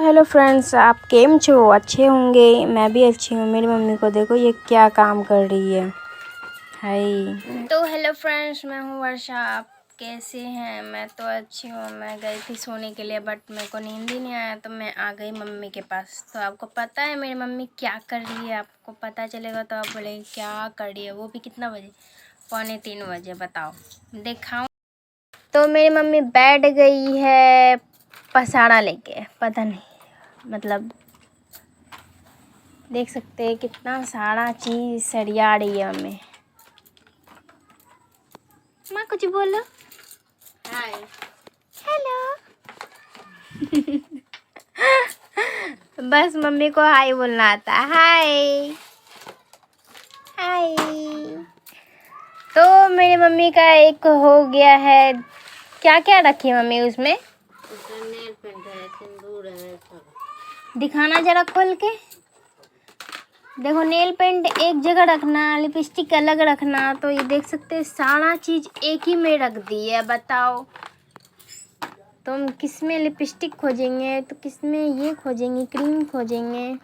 Hello friends, आप केम छो? अच्छे होंगे। मैं भी अच्छी हूँ। मेरी मम्मी को देखो ये क्या काम कर रही है। हाय। तो हेलो फ्रेंड्स, मैं हूँ वर्षा। आप कैसे हैं? मैं तो अच्छी हूँ। मैं गई थी सोने के लिए बट मेरे को नींद ही नहीं आया तो मैं आ गई मम्मी के पास। तो आपको पता है मेरी मम्मी क्या कर रही है? आपको पता चलेगा तो आप बोलेंगे क्या कर रही है, वो भी कितना बजे? 2:45 बजे। बताओ, दिखाऊँ? तो मेरी मम्मी बैठ गई है पसारा लेके। पता नहीं, मतलब देख सकते हैं कितना सारा चीज़ सरिया रही है मम्मी। माँ कुछ बोलो। हाय। हेलो। बस मम्मी को हाय बोलना आता है। हाय हाय। तो मेरी मम्मी का एक हो गया है। क्या क्या रखी है मम्मी उसमें? नेल पेंट है, सिंदूर है, सब दिखाना जरा खोल के। देखो, नेल पेंट एक जगह रखना, लिपस्टिक अलग रखना। तो ये देख सकते हैं सारा चीज़ एक ही में रख दी है। बताओ तुम किस में लिपस्टिक खोजेंगे तो किस में ये खोजेंगे, क्रीम खोजेंगे।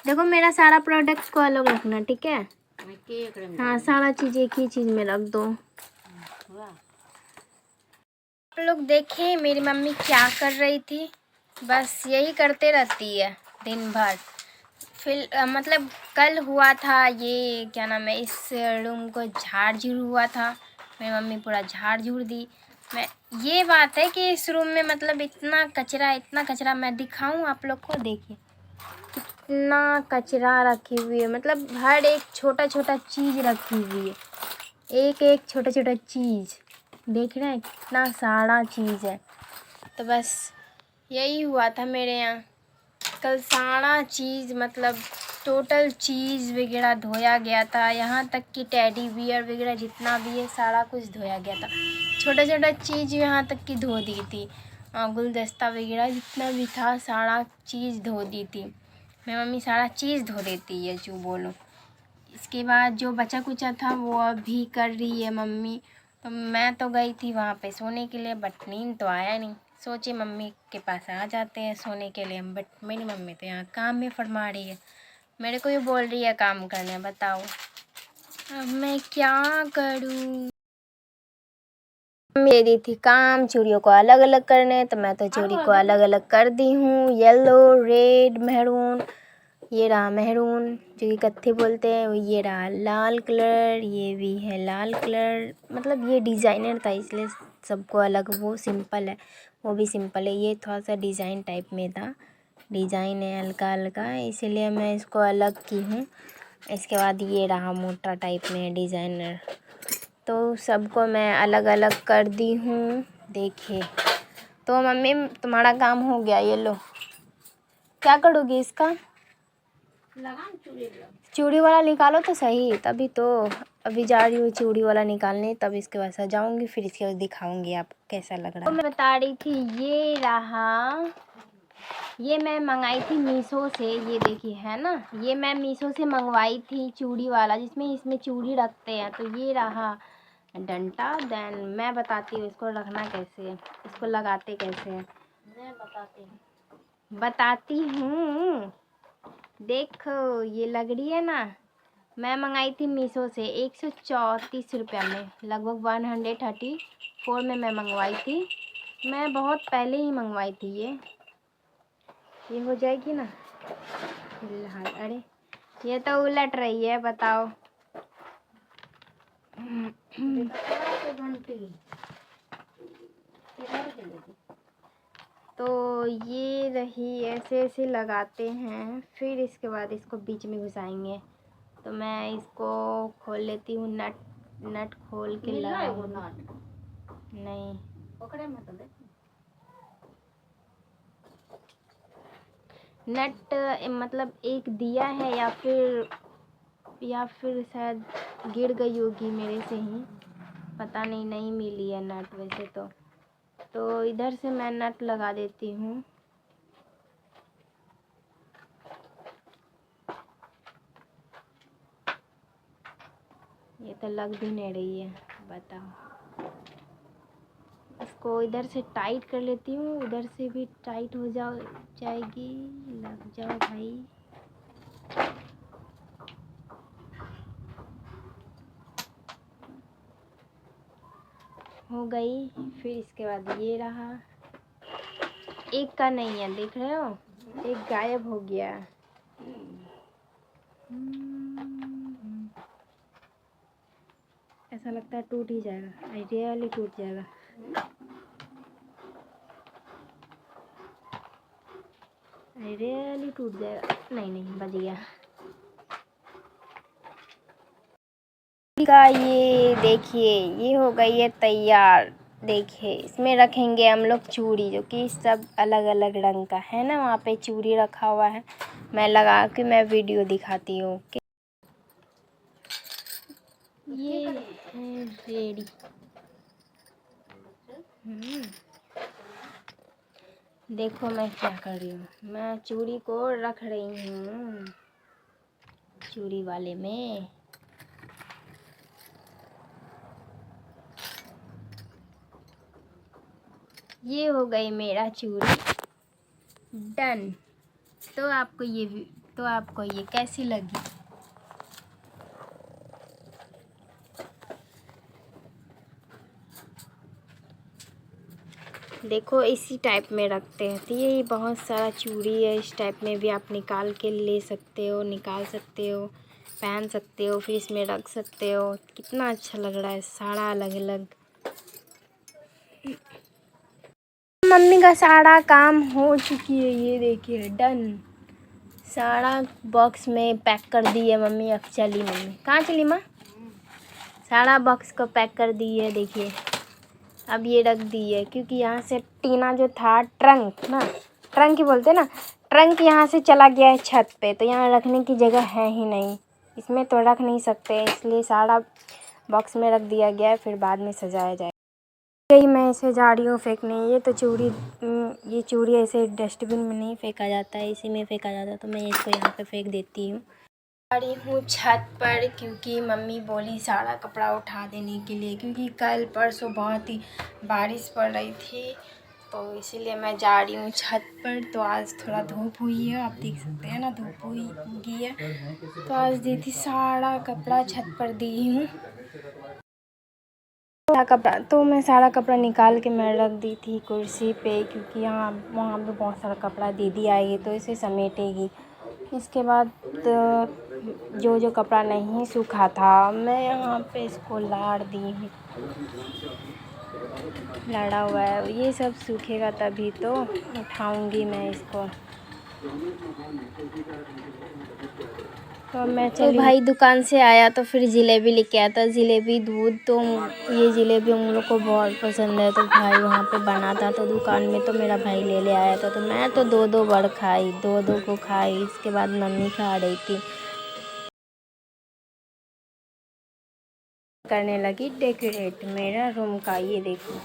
देखो, मेरा सारा प्रोडक्ट को अलग रखना, ठीक है? हाँ, सारा चीज़ एक ही चीज़ में रख दो। आप लोग देखें मेरी मम्मी क्या कर रही थी। बस यही करते रहती है दिन भर। फिर मतलब कल हुआ था ये क्या नाम है, इस रूम को झाड़ झूड़ हुआ था। मेरी मम्मी पूरा झाड़ झूड़ दी। मैं ये बात है कि इस रूम में मतलब इतना कचरा मैं दिखाऊं आप लोग को। देखिए इतना कचरा रखी हुई है, मतलब हर एक छोटा छोटा चीज़ रखी हुई है। एक एक छोटा छोटा चीज़ देख रहे हैं, कितना सारा चीज़ है। तो बस यही हुआ था मेरे यहाँ कल। सारा चीज़ मतलब टोटल चीज़ वगैरह धोया गया था। यहाँ तक कि टेडी बियर वगैरह जितना भी है सारा कुछ धोया गया था। छोटा छोटा चीज़ यहाँ तक कि धो दी थी। गुलदस्ता वगैरह जितना भी था सारा चीज़ धो दी थी। मेरी मम्मी सारा चीज़ धो देती है, जो बोलो। इसके बाद जो बचा कुचा था वो अभी कर रही है मम्मी। तो मैं तो गई थी वहाँ पे सोने के लिए बट नींद तो आया नहीं। सोचे मम्मी के पास आ जाते हैं सोने के लिए, बट मेरी मम्मी तो यहाँ काम में फरमा रही है। मेरे को ये बोल रही है काम करने। बताओ अब मैं क्या करूँ? दे दी थी काम चूड़ियों को अलग अलग करने, तो मैं तो चूड़ी को अलग अलग कर दी हूँ। Yellow, red, maroon. ये रहा मेहरून जो कि कत्थे बोलते हैं। ये रहा लाल कलर, ये भी है लाल कलर। मतलब ये डिज़ाइनर था इसलिए सबको अलग। वो सिंपल है, वो भी सिंपल है। ये थोड़ा सा डिज़ाइन टाइप में था, डिज़ाइन है हल्का हल्का, इसीलिए मैं इसको अलग की हूँ। इसके बाद ये रहा मोटा टाइप में डिज़ाइनर। तो सबको मैं अलग अलग कर दी हूँ। देखिए तो मम्मी तुम्हारा काम हो गया। ये लो, क्या करोगी इसका? चूड़ी वाला निकालो तो सही, तभी तो। अभी जा रही हूँ चूड़ी वाला निकालने, तब इसके बाद सजाऊंगी, फिर इसके बाद दिखाऊंगी आपको कैसा लग रहा है। तो मैं बता रही थी ये रहा, ये मैं मंगाई थी मीशो से। ये देखिए है ना, ये मैं मीशो से मंगवाई थी चूड़ी वाला, जिसमें इसमें चूड़ी रखते हैं। तो ये रहा डंटा। देन मैं बताती हूँ इसको रखना कैसे है, इसको लगाते कैसे है। मैं बताती हूँ। देखो ये लग रही है ना, मैं मंगाई थी मीशो से 134 रुपये में, लगभग 134 में मैं मंगवाई थी। मैं बहुत पहले ही मंगवाई थी। ये हो जाएगी ना फिलहाल। अरे ये तो उलट रही है, बताओ। तो ये रही, ऐसे ऐसे लगाते हैं, फिर इसके बाद इसको बीच में घुसाएंगे। तो मैं इसको खोल लेती हूँ, नट खोल के नहीं पकड़े मतलब नट, मतलब एक दिया है या फिर शायद गिर गई होगी मेरे से ही, पता नहीं, नहीं मिली है नट वैसे तो इधर से मैं नट लगा देती हूँ। ये तो लग भी नहीं रही है, बताओ। इसको इधर से टाइट कर लेती हूँ, उधर से भी टाइट हो जाएगी। लग जाओ भाई। हो गई। फिर इसके बाद ये रहा, एक का नहीं है, देख रहे हो, एक गायब हो गया। ऐसा लगता है टूट ही जाएगा, आइडियली टूट जाएगा। आइडियली टूट जाएगा। नहीं बच गया। का ये देखिए, ये हो गई है तैयार। देखिए इसमें रखेंगे हम लोग चूड़ी, जो कि सब अलग अलग रंग का है ना। वहाँ पे चूड़ी रखा हुआ है, मैं लगा के मैं वीडियो दिखाती हूँ। ये है रेडी। देखो मैं क्या कर रही हूँ, मैं चूड़ी को रख रही हूँ चूड़ी वाले में। ये हो गई मेरा चूड़ी डन। तो आपको ये कैसी लगी? देखो इसी टाइप में रखते हैं। तो ये बहुत सारा चूड़ी है, इस टाइप में भी आप निकाल के ले सकते हो, निकाल सकते हो, पहन सकते हो, फिर इसमें रख सकते हो। कितना अच्छा लग रहा है, सारा अलग अलग। मम्मी का सारा काम हो चुकी है, ये देखिए डन। सारा बॉक्स में पैक कर दी है मम्मी। अब चली मम्मी, कहाँ चली माँ? सारा बॉक्स को पैक कर दी है, देखिए। अब ये रख दी है, क्योंकि यहाँ से टीना जो था, ट्रंक ना, ट्रंक ही बोलते ना, ट्रंक यहाँ से चला गया है छत पे। तो यहाँ रखने की जगह है ही नहीं, इसमें तो रख नहीं सकते, इसलिए सारा बॉक्स में रख दिया गया है, फिर बाद में सजाया जाए। यही मैं इसे जा रही हूँ फेंकने। ये चूड़ी ऐसे डस्टबिन में नहीं फेंका जाता है, इसी में फेंका जाता है। तो मैं इसको यहाँ पे फेंक देती हूँ। आ रही हूँ छत पर, क्योंकि मम्मी बोली सारा कपड़ा उठा देने के लिए, क्योंकि कल परसों बहुत ही बारिश पड़ रही थी। तो इसीलिए मैं जा रही हूँ छत पर। तो आज थोड़ा धूप हुई है, आप देख सकते हैं ना, धूप हुई है। तो आज दी थी सारा कपड़ा छत पर दी हूँ कपड़ा। तो मैं सारा कपड़ा निकाल के मैं रख दी थी कुर्सी पे, क्योंकि वहाँ पे बहुत सारा कपड़ा दीदी आएगी तो इसे समेटेगी। इसके बाद जो कपड़ा नहीं सूखा था, मैं यहाँ पे इसको लाड़ दी हूँ, लड़ा हुआ है। ये सब सूखेगा तभी तो उठाऊंगी मैं इसको। तो मैं चली। तो भाई दुकान से आया तो फिर जलेबी लेके आया था, जलेबी दूध। तो ये जलेबी हम लोग को बहुत पसंद है, तो भाई वहाँ पे बना था तो दुकान में, तो मेरा भाई ले आया था। तो मैं तो दो बार खाई, दो को खाई। इसके बाद मम्मी खा रही थी, करने लगी डेकोरेट मेरा रूम का। ये देखो,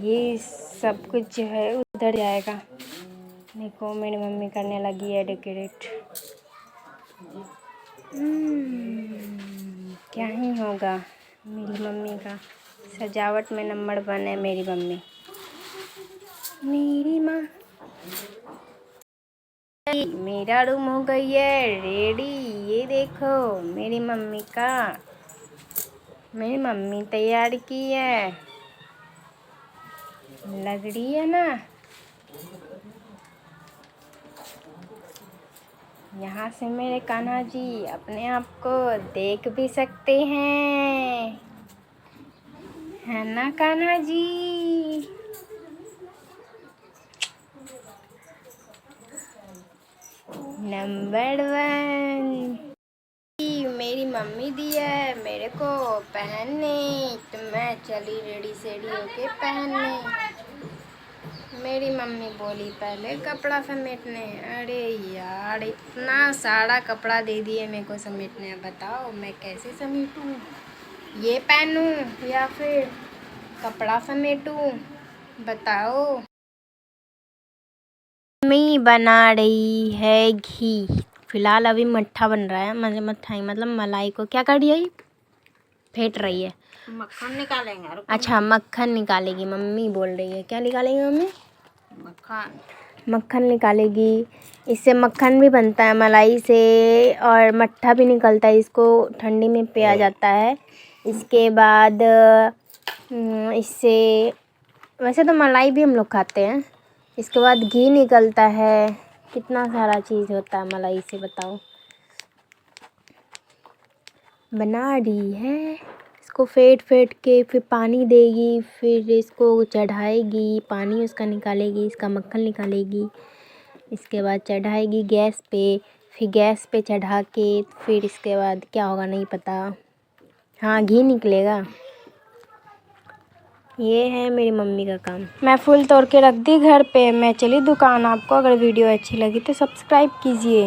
ये सब कुछ जो है उधर जाएगा। देखो मेरी मम्मी करने लगी है डेकोरेट। क्या ही होगा, मेरी मम्मी का सजावट में नंबर 1 है मेरी मम्मी। मेरी माँ। मेरा रूम हो गई है रेडी। ये देखो मेरी मम्मी तैयार की है, लग रही है ना। यहाँ से मेरे कान्हा जी अपने आप को देख भी सकते हैं, है ना कान्हा जी? नंबर 1। मेरी मम्मी दी है मेरे को पहनने, तो मैं चली रेडी सेडी होके पहनने। मेरी मम्मी बोली पहले कपड़ा समेटने। अरे यार, इतना सारा कपड़ा दे दिए मेरे को समेटने। बताओ मैं कैसे समेटूं? ये पहनूं या फिर कपड़ा समेटूं? बताओ। मम्मी बना रही है घी। फिलहाल अभी मट्ठा बन रहा है, मतलब मलाई को क्या कर रही है, फेंट रही है। मक्खन निकालेंगे। अच्छा मक्खन निकालेगी, मम्मी बोल रही है। क्या निकालेगी मम्मी? मक्खन निकालेगी। इससे मक्खन भी बनता है मलाई से, और मट्ठा भी निकलता है, इसको ठंडी में पिया जाता है। इसके बाद इससे वैसे तो मलाई भी हम लोग खाते हैं। इसके बाद घी निकलता है, कितना सारा चीज़ होता है मलाई से, बताओ। बना रही है, इसको फेंट के फिर पानी देगी, फिर इसको चढ़ाएगी, पानी उसका निकालेगी, इसका मक्खन निकालेगी। इसके बाद चढ़ाएगी गैस पे, फिर गैस पे चढ़ा के फिर इसके बाद क्या होगा नहीं पता। हाँ घी निकलेगा। ये है मेरी मम्मी का काम। मैं फूल तोड़ के रख दी घर पे, मैं चली दुकान। आपको अगर वीडियो अच्छी लगी तो सब्सक्राइब कीजिए।